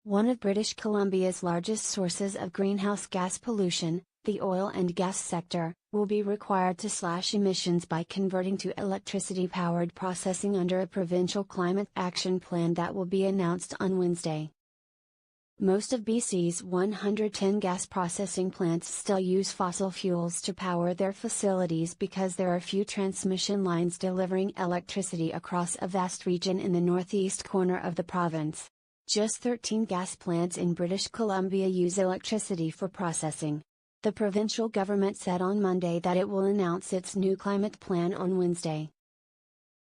One of British Columbia's largest sources of greenhouse gas pollution, the oil and gas sector, will be required to slash emissions by converting to electricity-powered processing under a provincial climate action plan that will be announced on Wednesday. Most of BC's 110 gas processing plants still use fossil fuels to power their facilities because there are few transmission lines delivering electricity across a vast region in the northeast corner of the province. Just 13 gas plants in British Columbia use electricity for processing. The provincial government said on Monday that it will announce its new climate plan on Wednesday.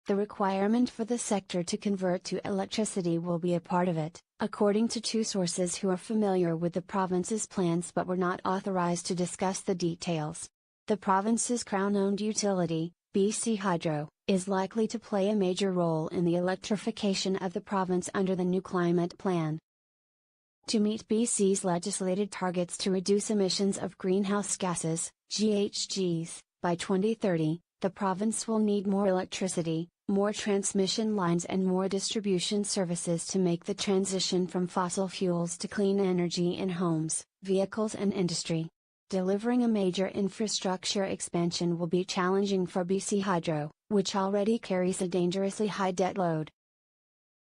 The requirement for the sector to convert to electricity will be a part of it, according to two sources who are familiar with the province's plans but were not authorized to discuss the details. The province's Crown-owned utility, BC Hydro, is likely to play a major role in the electrification of the province under the new climate plan. To meet BC's legislated targets to reduce emissions of greenhouse gases, GHGs, by 2030, the province will need more electricity, more transmission lines and more distribution services to make the transition from fossil fuels to clean energy in homes, vehicles and industry. Delivering a major infrastructure expansion will be challenging for BC Hydro, which already carries a dangerously high debt load.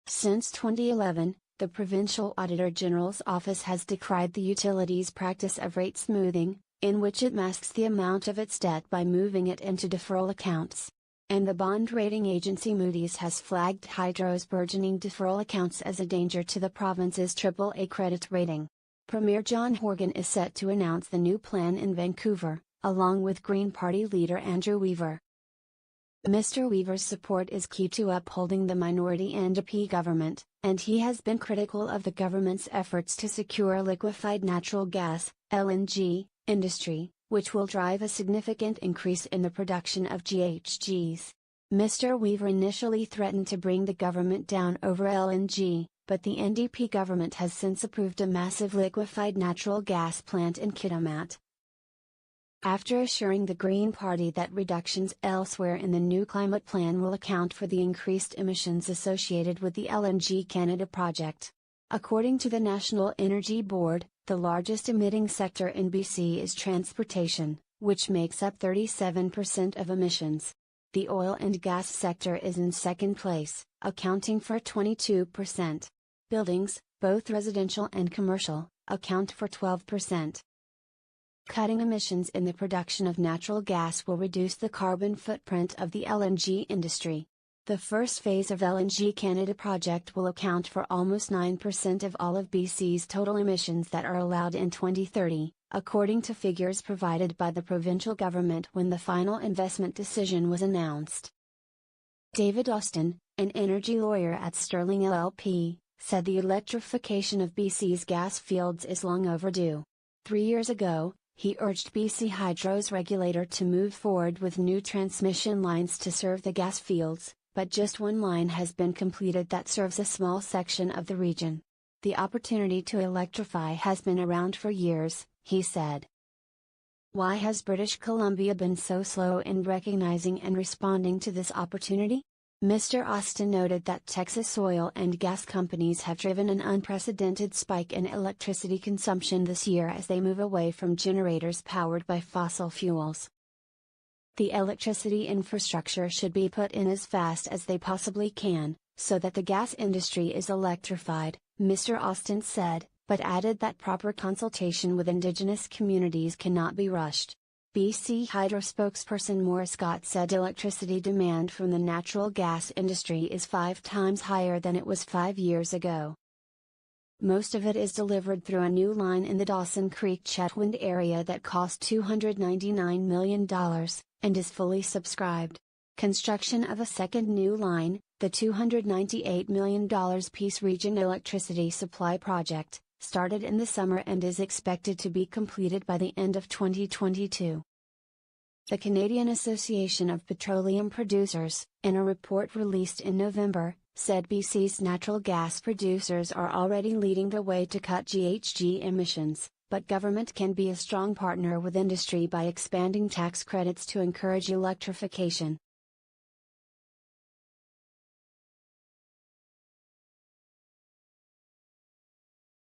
Since 2011, the Provincial Auditor General's Office has decried the utility's practice of rate smoothing, in which it masks the amount of its debt by moving it into deferral accounts. And the bond rating agency Moody's has flagged Hydro's burgeoning deferral accounts as a danger to the province's AAA credit rating. Premier John Horgan is set to announce the new plan in Vancouver, along with Green Party leader Andrew Weaver. Mr. Weaver's support is key to upholding the minority NDP government, and he has been critical of the government's efforts to secure liquefied natural gas, LNG, industry, which will drive a significant increase in the production of GHGs. Mr. Weaver initially threatened to bring the government down over LNG, but the NDP government has since approved a massive liquefied natural gas plant in Kitimat. After assuring the Green Party that reductions elsewhere in the new climate plan will account for the increased emissions associated with the LNG Canada project. According to the National Energy Board, the largest emitting sector in BC is transportation, which makes up 37% of emissions. The oil and gas sector is in second place, accounting for 22%. Buildings, both residential and commercial, account for 12%. Cutting emissions in the production of natural gas will reduce the carbon footprint of the LNG industry. The first phase of LNG Canada project will account for almost 9% of all of BC's total emissions that are allowed in 2030, according to figures provided by the provincial government when the final investment decision was announced. David Austin, an energy lawyer at Sterling LLP, said the electrification of BC's gas fields is long overdue. 3 years ago, he urged BC Hydro's regulator to move forward with new transmission lines to serve the gas fields, but just one line has been completed that serves a small section of the region. The opportunity to electrify has been around for years, he said. Why has British Columbia been so slow in recognizing and responding to this opportunity? Mr. Austin noted that Texas oil and gas companies have driven an unprecedented spike in electricity consumption this year as they move away from generators powered by fossil fuels. The electricity infrastructure should be put in as fast as they possibly can, so that the gas industry is electrified, Mr. Austin said, but added that proper consultation with Indigenous communities cannot be rushed. BC Hydro spokesperson Maura Scott said electricity demand from the natural gas industry is 5 times higher than it was 5 years ago. Most of it is delivered through a new line in the Dawson Creek Chetwynd area that cost $299 million, and is fully subscribed. Construction of a second new line, the $298 million Peace Region Electricity Supply Project, started in the summer and is expected to be completed by the end of 2022. The Canadian Association of Petroleum Producers, in a report released in November, said BC's natural gas producers are already leading the way to cut GHG emissions, but government can be a strong partner with industry by expanding tax credits to encourage electrification.